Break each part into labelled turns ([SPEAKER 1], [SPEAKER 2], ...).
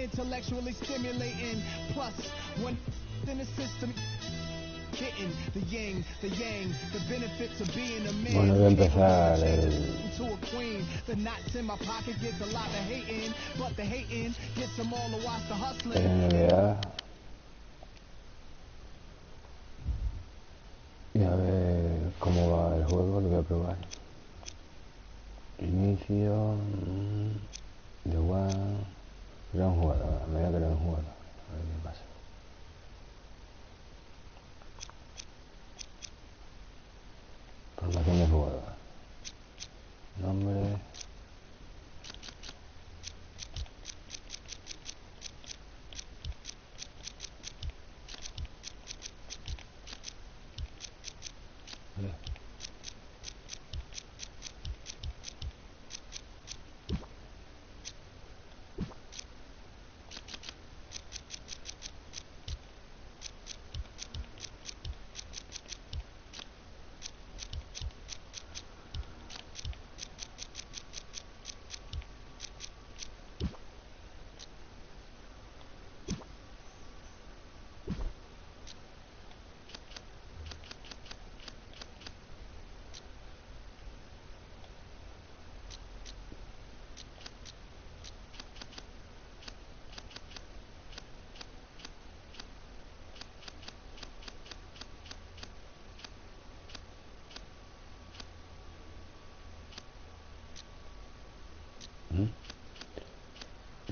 [SPEAKER 1] intellectually stimulating. Plus, when in the system, hitting the yang, the benefits of being a man.
[SPEAKER 2] Bueno, voy a empezar
[SPEAKER 1] To a queen, the knots in my pocket gets a lot of hating, but the hating gets them all to watch the hustling.
[SPEAKER 2] NBA. Y a ver cómo va el juego, lo voy a probar. Inicio de one. Crear un jugador, me voy a crear un jugador. A ver qué pasa. Formación de jugador. Nombre.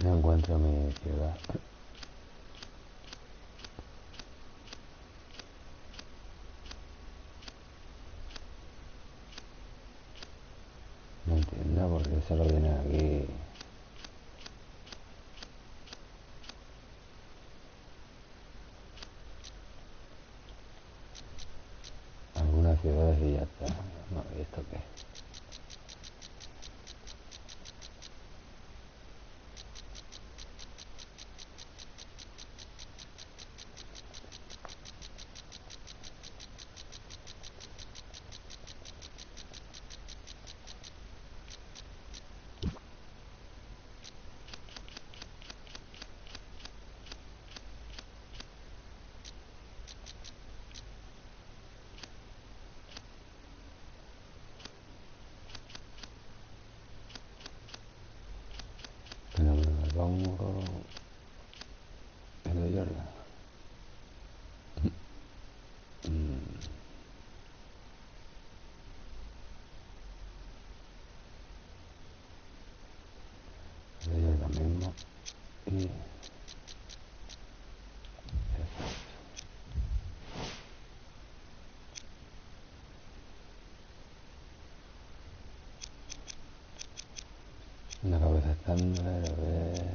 [SPEAKER 2] No encuentro mi ciudad. No entiendo por qué solo viene aquí. Algunas ciudades y ya está. No, ¿y esto qué? Pero me lo pongo en el Jordan. El Jordan mismo. Y una cabeza estándar, a ver.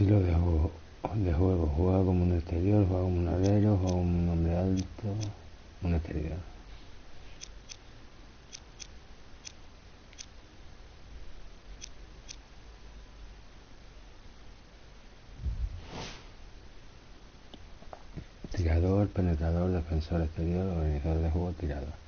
[SPEAKER 2] Estilo de juego. Juega como un exterior, juega como un alero, juega como un hombre alto. Un exterior. Tirador, penetrador, defensor exterior, organizador de juego, tirador.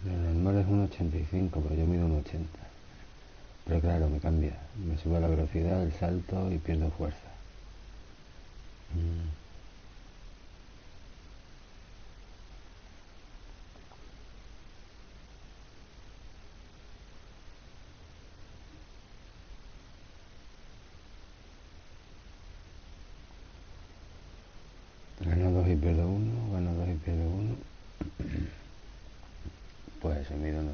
[SPEAKER 2] Lo normal es 1,85, pero yo mido 1,80. Pero claro, me cambia. Me sube la velocidad, el salto y pierdo fuerza. Gano 2 y pierdo 1, gano 2 y pierdo 1. Pues eso, mido 1,80.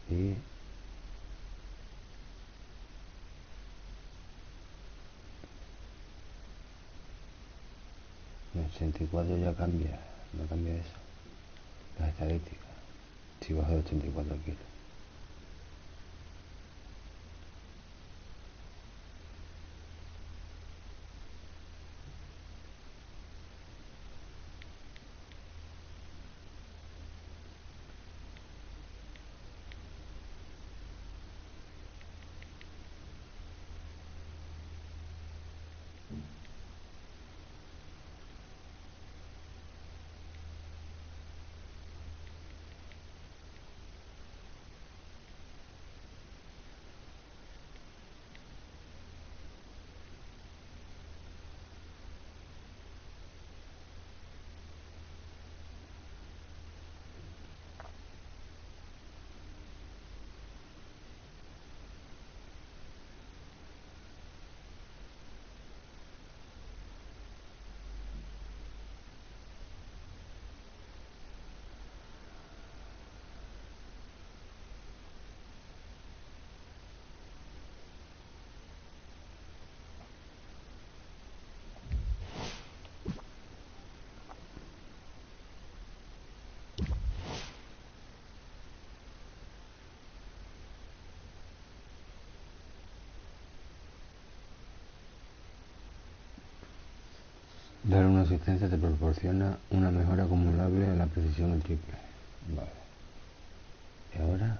[SPEAKER 2] Y 84 ya cambia, no cambia eso. Las estadísticas. Si bajo de 84 kilos. Dar una asistencia te proporciona una mejora acumulable en la precisión del triple. Vale. Y ahora...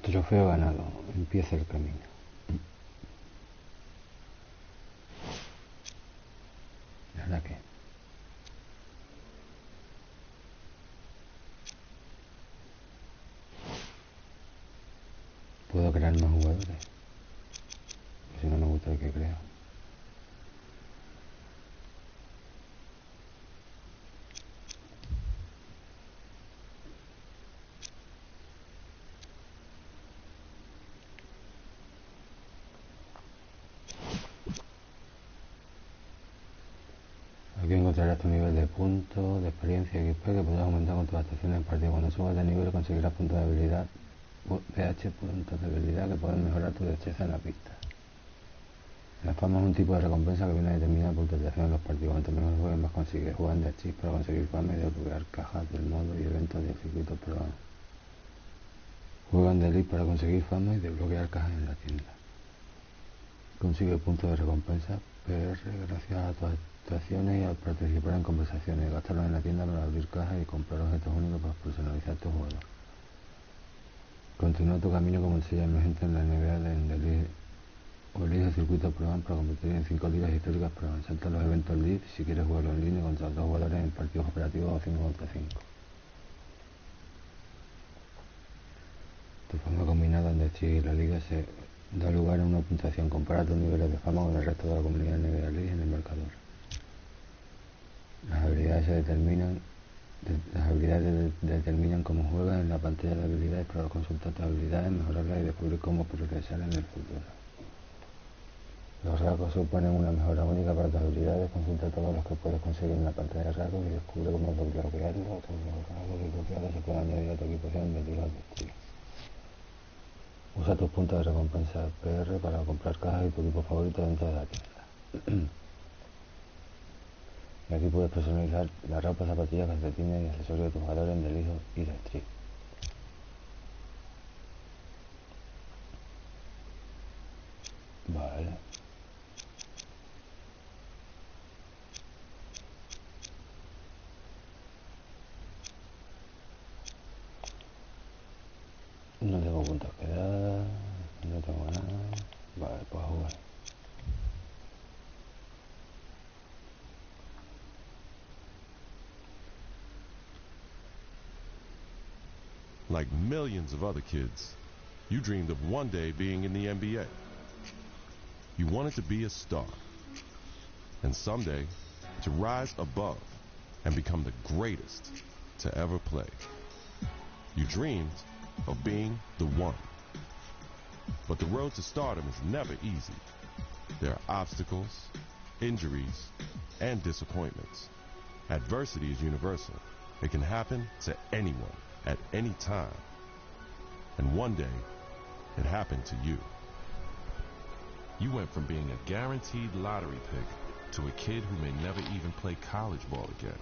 [SPEAKER 2] Trofeo ganado. Empieza el camino. ¿Y ahora qué? Puedo crear más jugadores. Si no me gusta el que creo. Aquí encontrarás tu nivel de puntos, de experiencia y XP que podrás aumentar con tus actuaciones en partida. Cuando subas de nivel conseguirás puntos de habilidad, PH, puntos de habilidad que pueden mejorar tu destreza en la pista. La fama es un tipo de recompensa que viene determinada por tu actuación en los partidos. Cuanto mejor juegues, más consigues. Juegan de chip para conseguir fama y desbloquear cajas del modo y eventos de circuitos probados. Juegan de elite para conseguir fama y desbloquear cajas en la tienda. Consigue puntos de recompensa PR gracias a tus actuaciones y a participar en conversaciones. Gastarlos en la tienda para abrir cajas y comprar objetos únicos para personalizar tu juego. Continúa tu camino como estrella emergente en la NBA de Elite o elige circuitos Probando para competir en 5 ligas históricas Probando. Salta los eventos Elite si quieres jugarlo en línea contra 2 jugadores en partidos operativos o 5 contra 5. Tu fama combinada en Destiny y la liga se da lugar a una puntuación. Compara tus niveles de fama con el resto de la comunidad NBA Elite en el marcador. Las habilidades determinan cómo juegas en la pantalla de habilidades para consultar tus habilidades, mejorarlas y descubrir cómo progresar en el futuro. Los rasgos suponen una mejora única para tus habilidades. Consulta todos los que puedes conseguir en la pantalla de rasgos y descubre cómo desbloquearlos. Todos los rasgos desbloqueados se pueden añadir a tu equipación de tiros de estilo. Usa tus puntos de recompensa PR para comprar cajas y tu equipo favorito dentro de la tienda. Y aquí puedes personalizar la ropa, zapatillas, calcetines y accesorios de tus jugadores en Delizo y de Street. Vale. No tengo puntos que dar, no tengo nada. Vale, pues a jugar.
[SPEAKER 3] Like millions of other kids, you dreamed of one day being in the NBA. You wanted to be a star. And someday, to rise above and become the greatest to ever play. You dreamed of being the one. But the road to stardom is never easy. There are obstacles, injuries, and disappointments. Adversity is universal. It can happen to anyone at any time. And one day, it happened to you. You went from being a guaranteed lottery pick to a kid who may never even play college ball again.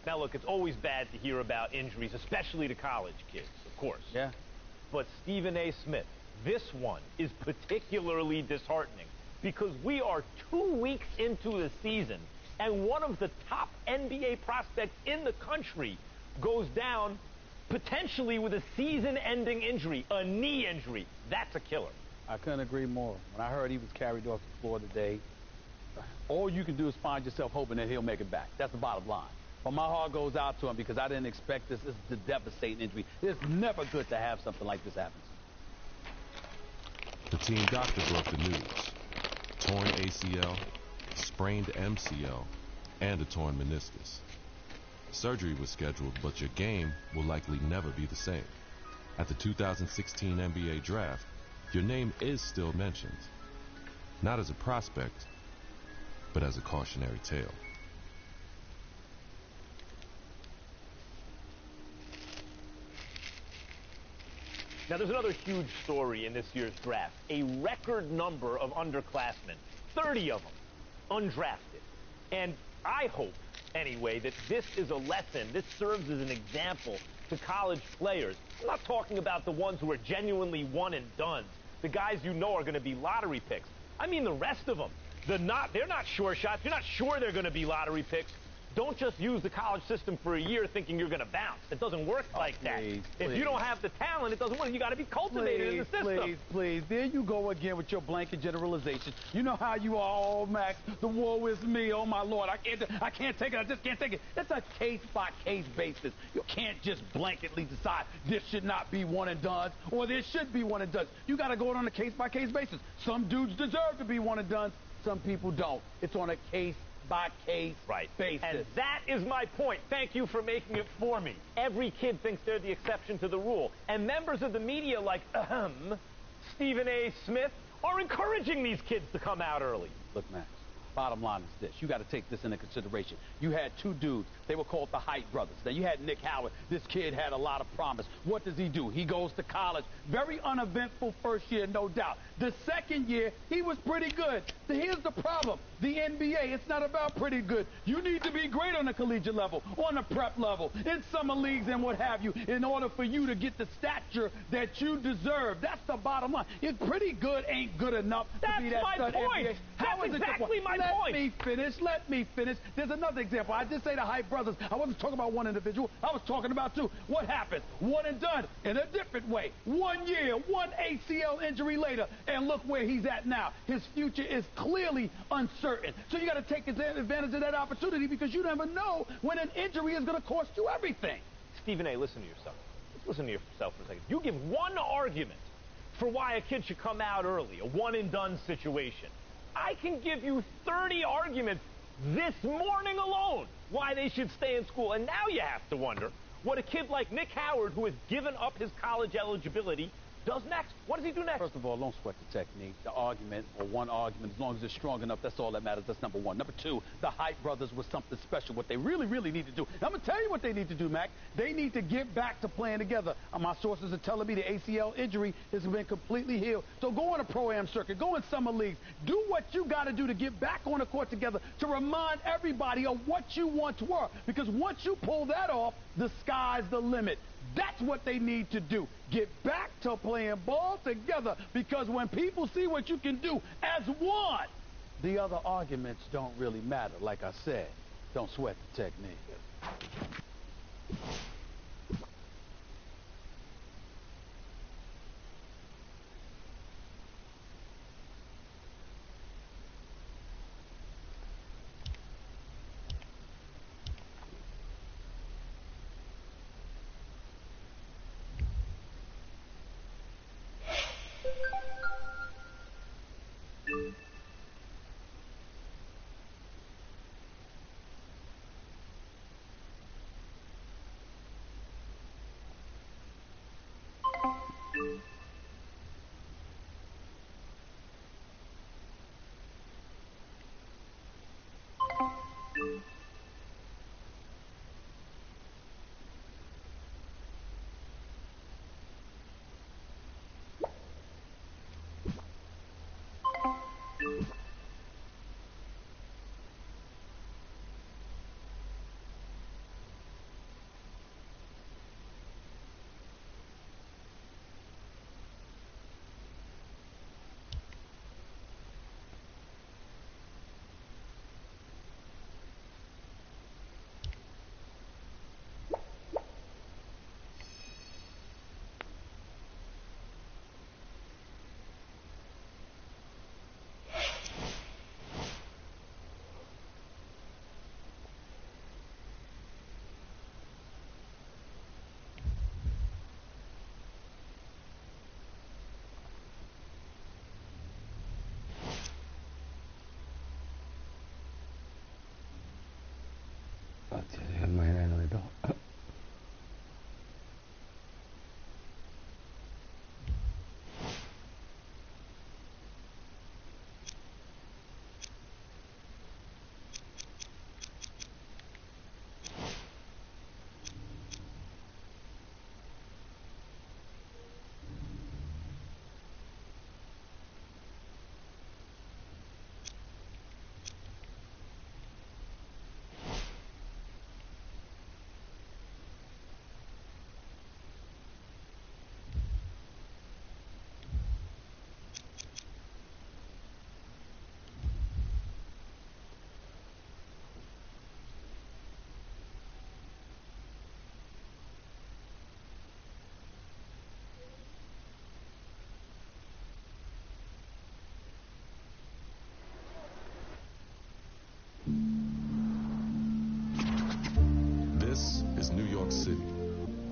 [SPEAKER 4] Now, look, it's always bad to hear about injuries, especially to college kids, of course.
[SPEAKER 5] Yeah.
[SPEAKER 4] But Stephen A. Smith, this one is particularly disheartening because we are 2 weeks into the season, and one of the top NBA prospects in the country goes down potentially with a season-ending injury, a knee injury. That's a killer.
[SPEAKER 5] I couldn't agree more. When I heard he was carried off the floor today, all you can do is find yourself hoping that he'll make it back. That's the bottom line. But my heart goes out to him because I didn't expect this. This is a devastating injury. It's never good to have something like this happen.
[SPEAKER 3] The team doctor broke the news. Torn ACL, sprained MCL, and a torn meniscus. Surgery was scheduled, but your game will likely never be the same. At the 2016 NBA Draft, your name is still mentioned. Not as a prospect, but as a cautionary tale.
[SPEAKER 4] Now, there's another huge story in this year's draft. A record number of underclassmen, 30 of them, undrafted. And I hope, anyway, that this is a lesson, this serves as an example to college players. I'm not talking about the ones who are genuinely one and done, the guys you know are going to be lottery picks. I mean the rest of them. They're not sure shots. You're not sure they're going to be lottery picks. Don't just use the college system for a year thinking you're going to bounce. It doesn't work like that. If you don't have the talent, it doesn't work. You got to be cultivated in the system.
[SPEAKER 5] Please. There you go again with your blanket generalization. You know how you are, oh, Max. The woe is me. Oh, my Lord. I can't take it. I just can't take it. It's a case-by-case basis. You can't just blanketly decide this should not be one and done or this should be one and done. You got to go on a case-by-case basis. Some dudes deserve to be one and done. Some people don't. It's on a case-by-case basis.
[SPEAKER 4] And that is my point. Thank you for making it for me. Every kid thinks they're the exception to the rule. And members of the media like, Stephen A. Smith, are encouraging these kids to come out early.
[SPEAKER 5] Look, Max, bottom line is this. You got to take this into consideration. You had two dudes. They were called the Height brothers. Now, you had Nick Howard. This kid had a lot of promise. What does he do? He goes to college. Very uneventful first year, no doubt. The second year, he was pretty good. Here's the problem. The NBA, it's not about pretty good. You need to be great on the collegiate level, on the prep level, in summer leagues and what have you, in order for you to get the stature that you deserve. That's the bottom line. If pretty good ain't good enough to be that stud NBA.
[SPEAKER 4] That's exactly my point.
[SPEAKER 5] Let me finish. There's another example. I did say the Height brothers. I wasn't talking about one individual. I was talking about two. What happened? One and done in a different way. 1 year, one ACL injury later, and look where he's at now. His future is clearly uncertain. So you got to take advantage of that opportunity because you never know when an injury is going to cost you everything.
[SPEAKER 4] Stephen A., listen to yourself. Let's listen to yourself for a second. You give one argument for why a kid should come out early, a one-and-done situation. I can give you 30 arguments this morning alone why they should stay in school. And now you have to wonder, what a kid like Nick Howard, who has given up his college eligibility, does next. What does he do next?
[SPEAKER 5] First of all, don't sweat the technique. The argument, or one argument, as long as it's strong enough, that's all that matters. That's number one. Number two, the Hype Brothers was something special. What they really need to do. I'm going to tell you what they need to do, Mac. They need to get back to playing together. My sources are telling me the ACL injury has been completely healed. So go on a Pro-Am circuit. Go in summer leagues. Do what you got to do to get back on the court together to remind everybody of what you once were. Because once you pull that off, the sky's the limit. That's what they need to do. Get back to playing ball together, because when people see what you can do as one, the other arguments don't really matter. Like I said, don't sweat the technique.
[SPEAKER 2] Hostia, es el más enano de todo.
[SPEAKER 3] This is New York City,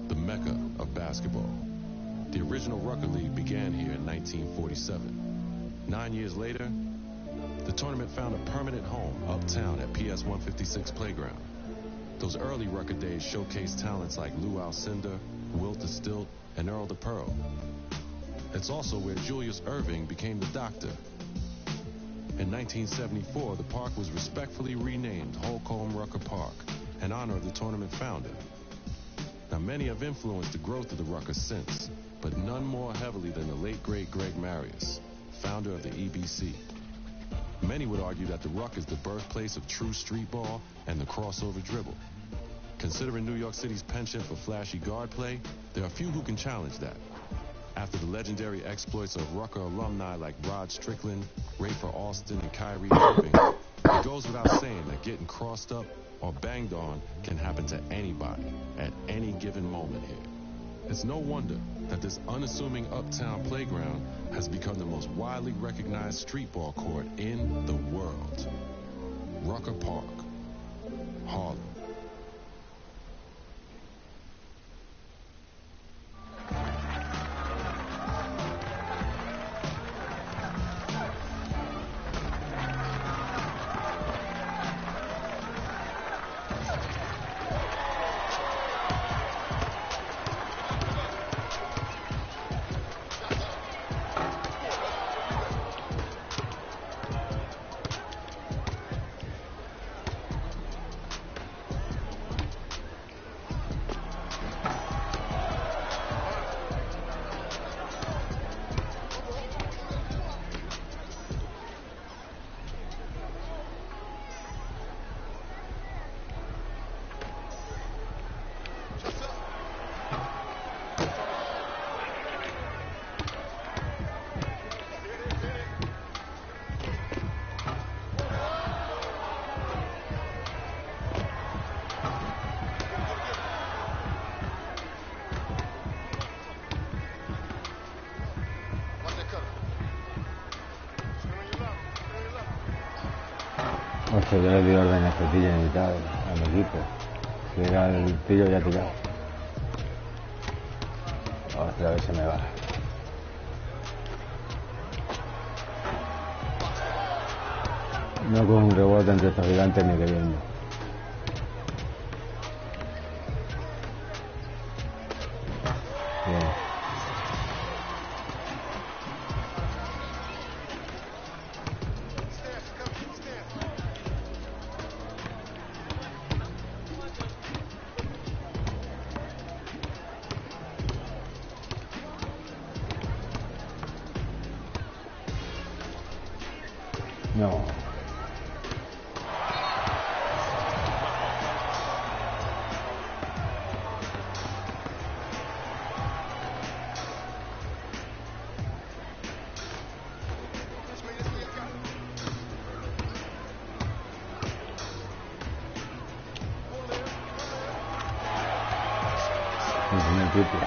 [SPEAKER 3] the mecca of basketball. The original Rucker League began here in 1947. 9 years later, the tournament found a permanent home uptown at PS 156 Playground. Those early Rucker days showcased talents like Lou Alcindor, Wilt the Stilt, and Earl the Pearl. It's also where Julius Erving became the Doctor. In 1974, the park was respectfully renamed Holcomb Rucker Park in honor of the tournament founder. Now, many have influenced the growth of the Rucker since, but none more heavily than the late, great Greg Marius, founder of the EBC. Many would argue that the Ruck is the birthplace of true street ball and the crossover dribble. Considering New York City's penchant for flashy guard play, there are few who can challenge that. After the legendary exploits of Rucker alumni like Rod Strickland, Rafer Alston, and Kyrie Irving, it goes without saying that getting crossed up or banged on can happen to anybody at any given moment here. It's no wonder that this unassuming uptown playground has become the most widely recognized street ball court in the world. Rucker Park, Harlem.
[SPEAKER 2] Hostia, yo le di órdenes que pillen y tal a mi equipo. Si era el pillo ya tirado. Hostia, a ver si me va. No con un rebote entre estos gigantes ni queriendo. Bien. No. Un triple.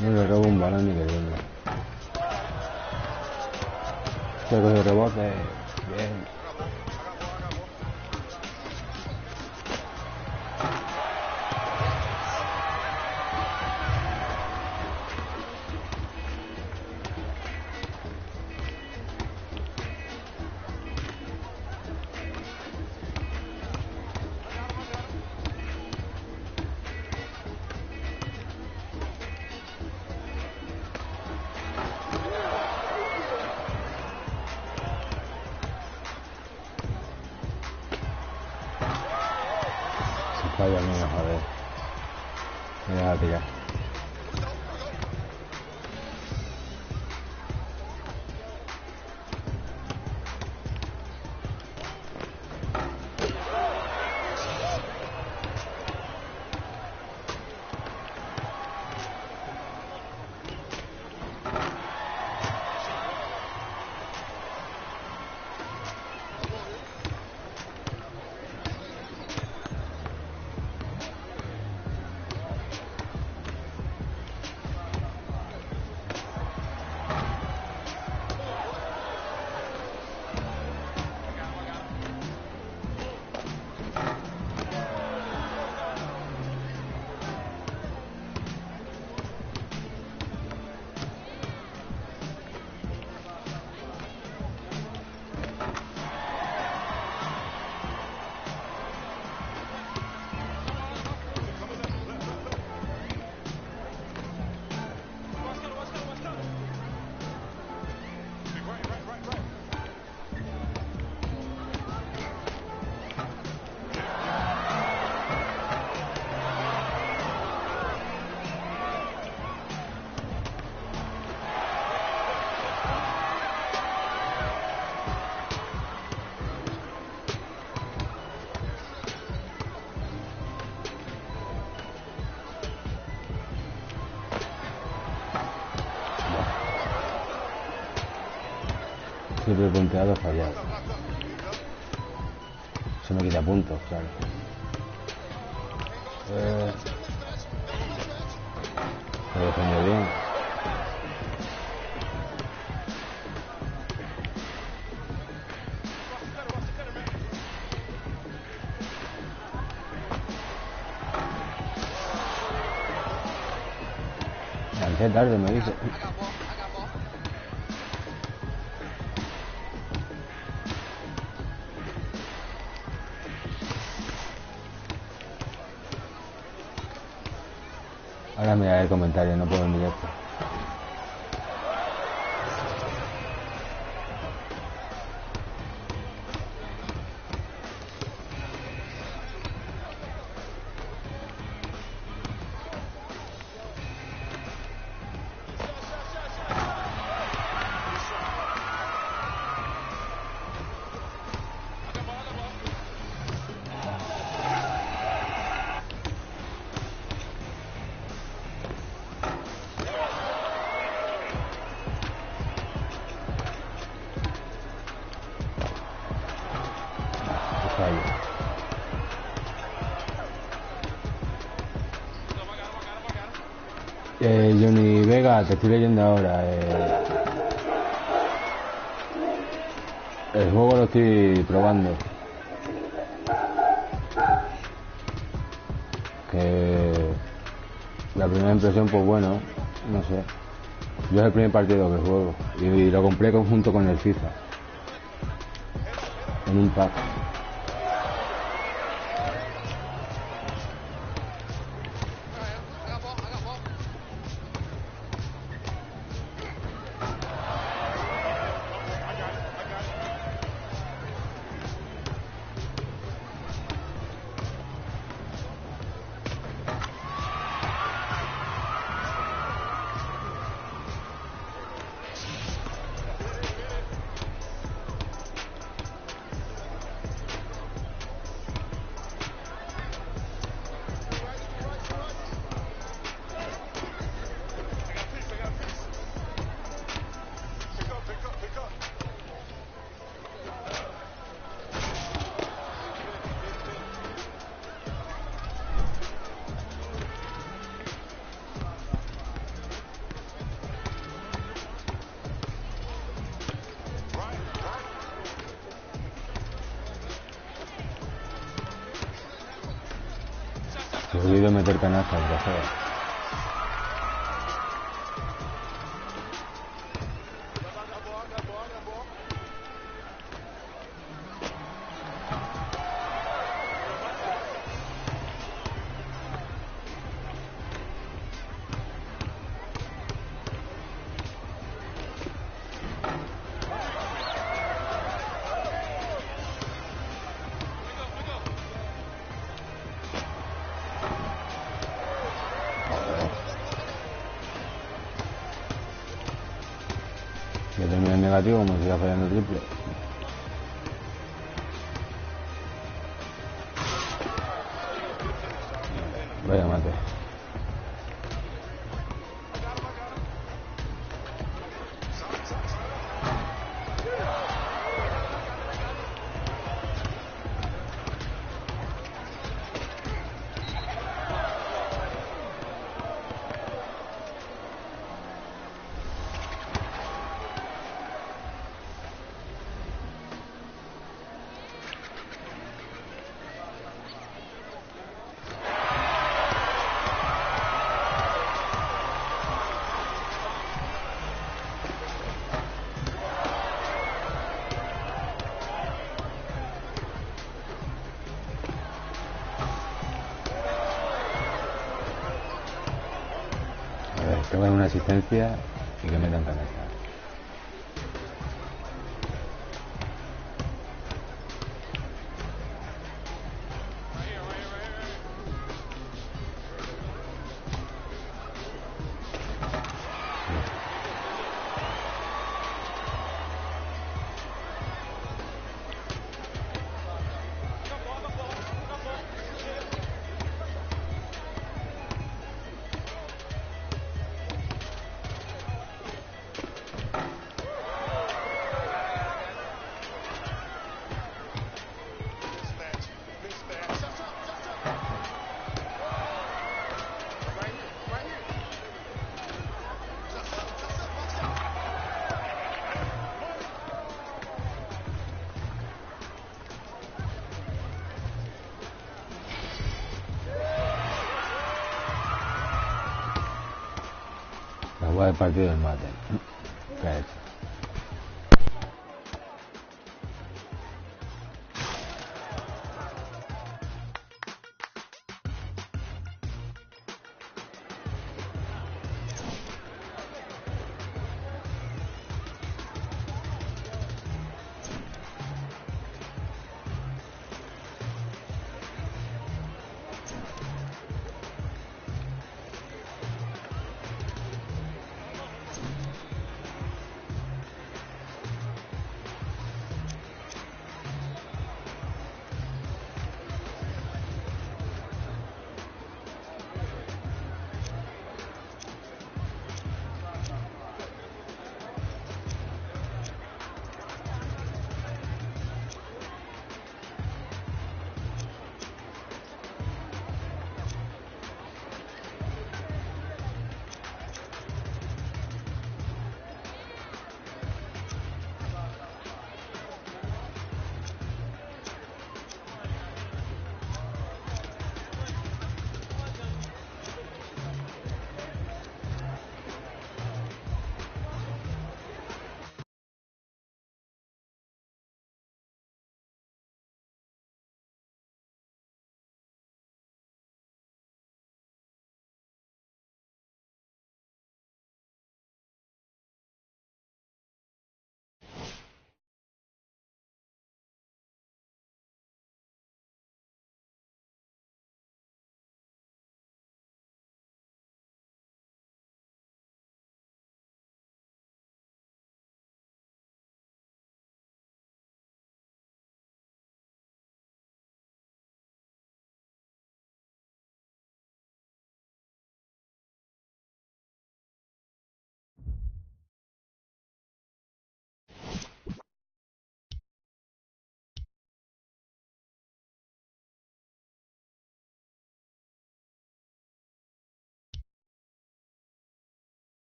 [SPEAKER 2] No le robo un balón ni queriendo. Se coge rebote. Bien. Falla mío, joder. Me deja tirar. Triple punteado fallado. Se me quita puntos, claro. Lo defendió bien. Lancé tarde, me dice. Ahora mira el comentario, no puedo mirar esto. Johnny Vega, te estoy leyendo ahora. El juego lo estoy probando. Que la primera impresión, pues bueno, no sé. Yo es el primer partido que juego y lo compré junto con el FIFA en un pack. He olvidado meter canastas, ya sabes. Ya terminé el negativo como si iba fallando triple. Vaya mate. Que hagan una asistencia y que metan canasta. La jugada del partido del mate. ¿Qué ha hecho?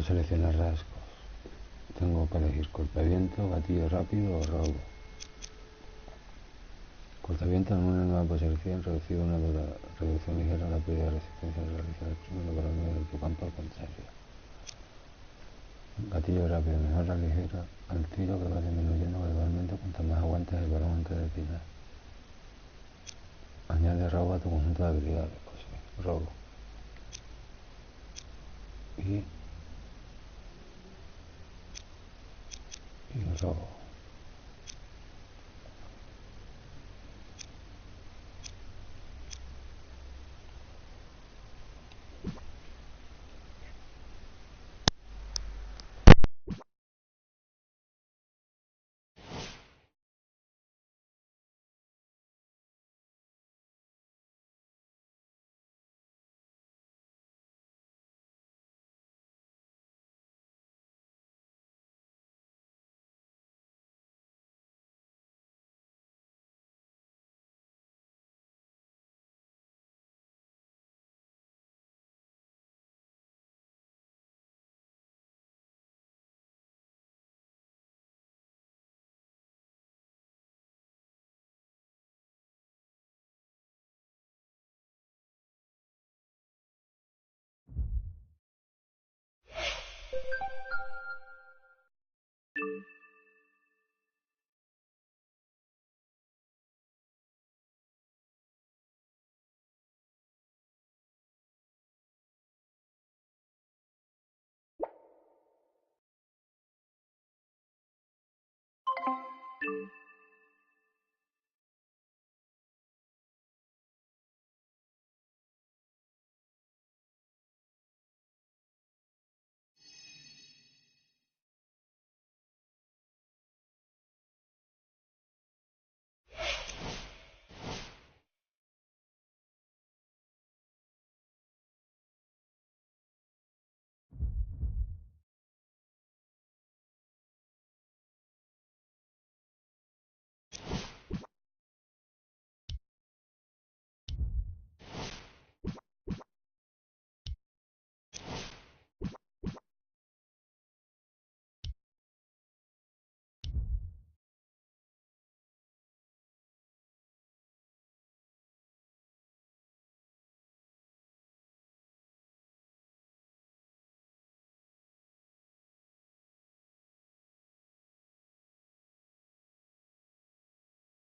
[SPEAKER 2] Puedo seleccionar rasgos. Tengo que elegir cortaviento, gatillo rápido o robo. Cortaviento en una nueva posición, reducido una reducción ligera a la pérdida de resistencia al realizar el primero para medio de tu campo al contrario. Gatillo rápido, mejora ligera al tiro que va disminuyendo gradualmente cuanto más aguantes el balón antes de tirar. Añade robo a tu conjunto de habilidades, pues sí, robo. Y robo.